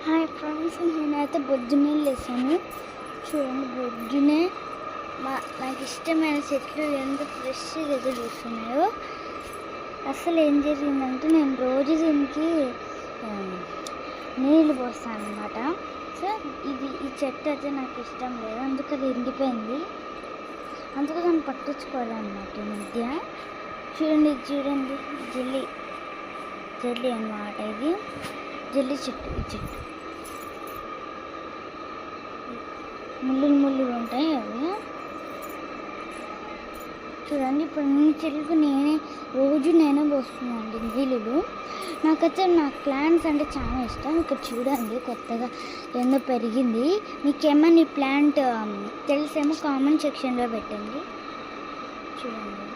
Hi friends, నేనైతే పొద్దున్నే లేసాను. చూడండి, పొద్దునే నాకు ఇష్టమైన చెట్లు ఎంత ఫ్రెష్గా ఎదురుస్తున్నాయో. అసలు ఏం జరిగిందంటే, నేను రోజు దీనికి నీళ్ళు పోస్తాను అనమాట. సో ఈ చెట్టు అయితే నాకు ఇష్టం లేదు, అందుకు అది ఎండిపోయింది. అందుకు దాన్ని పట్టించుకోవాలన్నమాట ఈ మధ్య. చూడండి జల్లి అన్నమాట. ఇది జల్లి చెట్టు. ఈ చెట్టు ముళ్ళు ఉంటాయి అవి. చూడండి, ఇప్పుడు ఈ చెట్లకు రోజు నేనే పోస్తున్నానండి నీళ్ళు. నాకైతే ప్లాంట్స్ అంటే చాలా ఇష్టం. ఇక్కడ చూడండి, కొత్తగా ఎన్నో పెరిగింది. మీకేమన్నా ఈ ప్లాంట్ తెలిసేమో కామెంట్ సెక్షన్లో పెట్టండి. చూడండి.